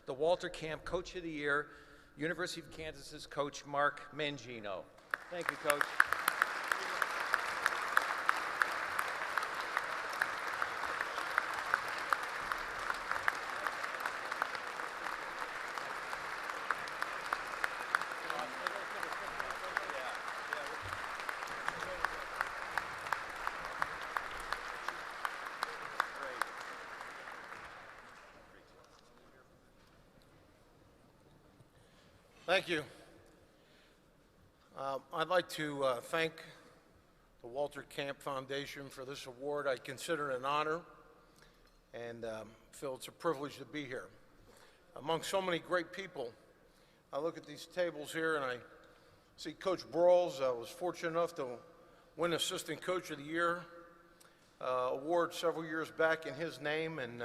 The Walter Camp Coach of the Year, University of Kansas's Coach Mark Mangino. Thank you, Coach. Thank you. I'd like to thank the Walter Camp Foundation for this award. I consider it an honor and feel it's a privilege to be here. Among so many great people, I look at these tables here and I see Coach Broyles. I was fortunate enough to win Assistant Coach of the Year award several years back in his name. And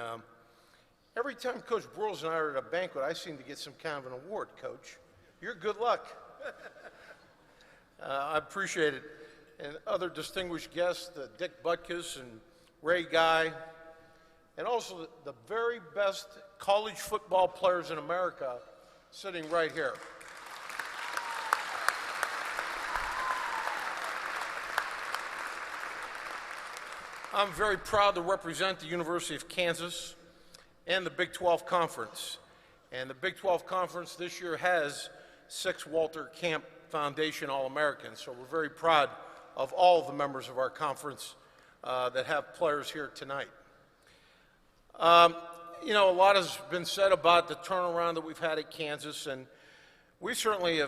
every time Coach Broyles and I are at a banquet, I seem to get some kind of an award, Coach. Your good luck. I appreciate it. And other distinguished guests, Dick Butkus and Ray Guy, and also the very best college football players in America sitting right here. I'm very proud to represent the University of Kansas and the Big 12 Conference. And the Big 12 Conference this year has 6 Walter Camp Foundation All-Americans. So we're very proud of all of the members of our conference that have players here tonight. You know, a lot has been said about the turnaround that we've had at Kansas, and we certainly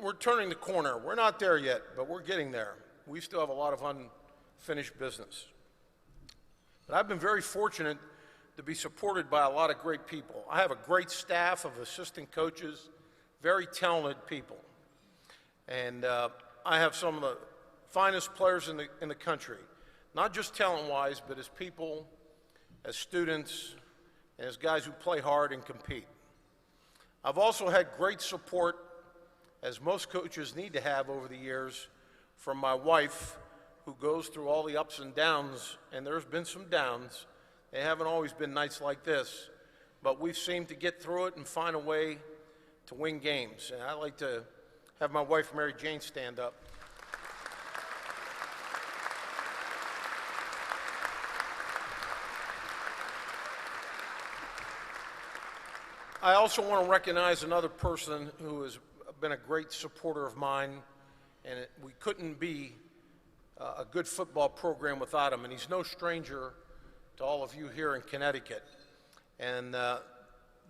we're turning the corner. We're not there yet, but we're getting there. We still have a lot of unfinished business. But I've been very fortunate to be supported by a lot of great people. I have a great staff of assistant coaches, very talented people. And I have some of the finest players in the country, not just talent-wise, but as people, as students, and as guys who play hard and compete. I've also had great support, as most coaches need to have over the years, from my wife, who goes through all the ups and downs, and there's been some downs. They haven't always been nights like this, but we've seemed to get through it and find a way to win games. And I'd like to have my wife, Mary Jane, stand up. I also want to recognize another person who has been a great supporter of mine, and we couldn't be a good football program without him, and he's no stranger to all of you here in Connecticut. And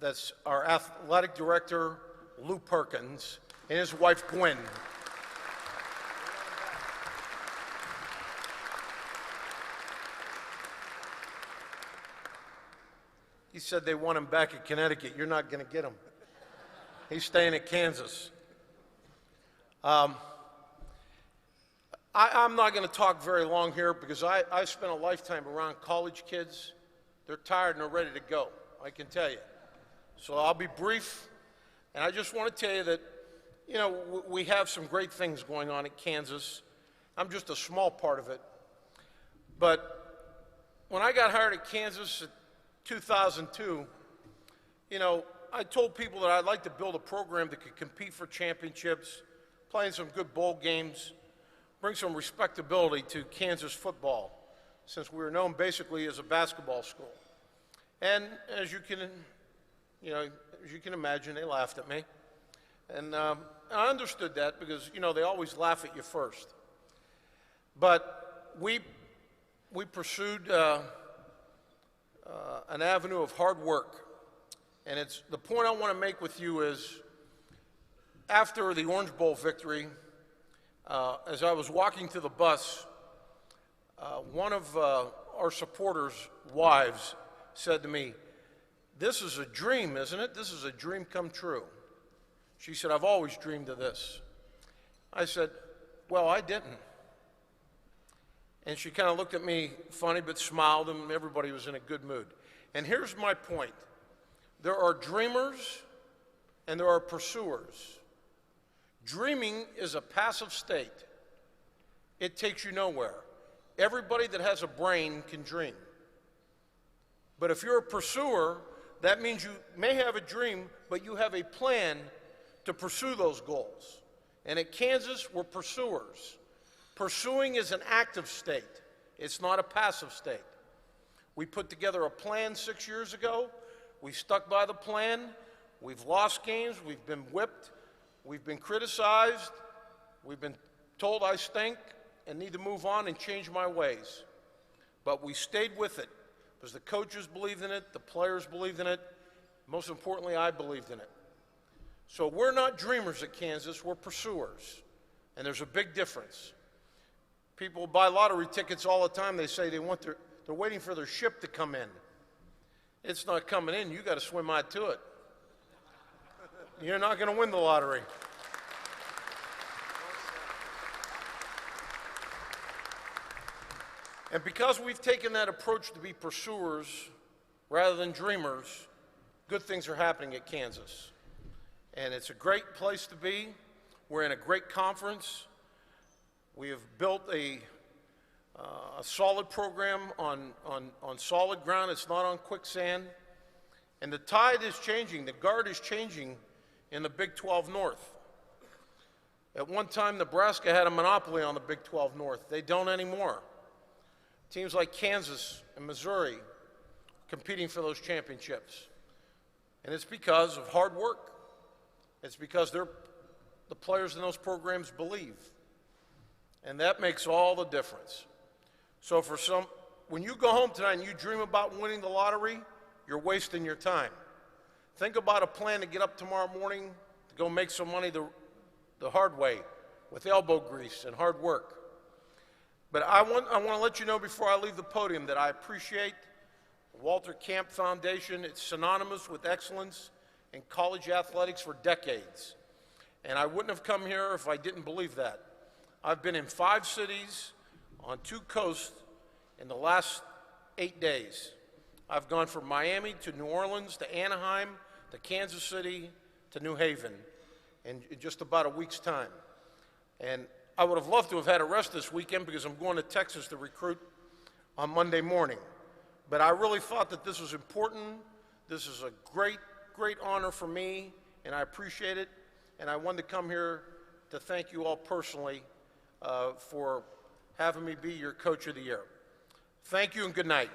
that's our athletic director, Lou Perkins, and his wife, Gwen. He said they want him back at Connecticut. You're not going to get him. He's staying at Kansas. I'm not going to talk very long here because I spent a lifetime around college kids. They're tired and they're ready to go, I can tell you. So I'll be brief, and I just want to tell you that, you know, we have some great things going on at Kansas. I'm just a small part of it. But when I got hired at Kansas in 2002, you know, I told people that I'd like to build a program that could compete for championships, play in some good bowl games, bring some respectability to Kansas football, since we were known basically as a basketball school. And as you can, as you can imagine, they laughed at me. And I understood that because, you know, they always laugh at you first. But we pursued an avenue of hard work. And it's the point I want to make with you is, after the Orange Bowl victory, as I was walking to the bus, one of our supporters' wives said to me, "This is a dream, isn't it? This is a dream come true." She said, "I've always dreamed of this." I said, "Well, I didn't." And she kind of looked at me funny but smiled, and everybody was in a good mood. And here's my point. There are dreamers and there are pursuers. Dreaming is a passive state. It takes you nowhere. Everybody that has a brain can dream. But if you're a pursuer, that means you may have a dream, but you have a plan to pursue those goals. And at Kansas, we're pursuers. Pursuing is an active state. It's not a passive state. We put together a plan 6 years ago. We stuck by the plan. We've lost games. We've been whipped. We've been criticized. We've been told I stink and need to move on and change my ways. But we stayed with it because the coaches believed in it, the players believed in it. Most importantly, I believed in it. So we're not dreamers at Kansas, we're pursuers. And there's a big difference. People buy lottery tickets all the time. They say they're waiting for their ship to come in. It's not coming in. You got to swim out to it. You're not going to win the lottery. And because we've taken that approach to be pursuers rather than dreamers, good things are happening at Kansas. And it's a great place to be. We're in a great conference. We have built a solid program on solid ground. It's not on quicksand. And the tide is changing. The guard is changing in the Big 12 North. At one time, Nebraska had a monopoly on the Big 12 North. They don't anymore. Teams like Kansas and Missouri competing for those championships. And it's because of hard work. It's because the players in those programs believe. And that makes all the difference. So when you go home tonight and you dream about winning the lottery, you're wasting your time. Think about a plan to get up tomorrow morning to go make some money the hard way with elbow grease and hard work. But I want to let you know before I leave the podium that I appreciate the Walter Camp Foundation. It's synonymous with excellence in college athletics for decades. And I wouldn't have come here if I didn't believe that. I've been in 5 cities on 2 coasts in the last 8 days. I've gone from Miami to New Orleans to Anaheim to Kansas City to New Haven in just about a week's time. And I would have loved to have had a rest this weekend because I'm going to Texas to recruit on Monday morning. But I really thought that this was important. This is a great, great honor for me, and I appreciate it. And I wanted to come here to thank you all personally for having me be your Coach of the Year. Thank you and good night.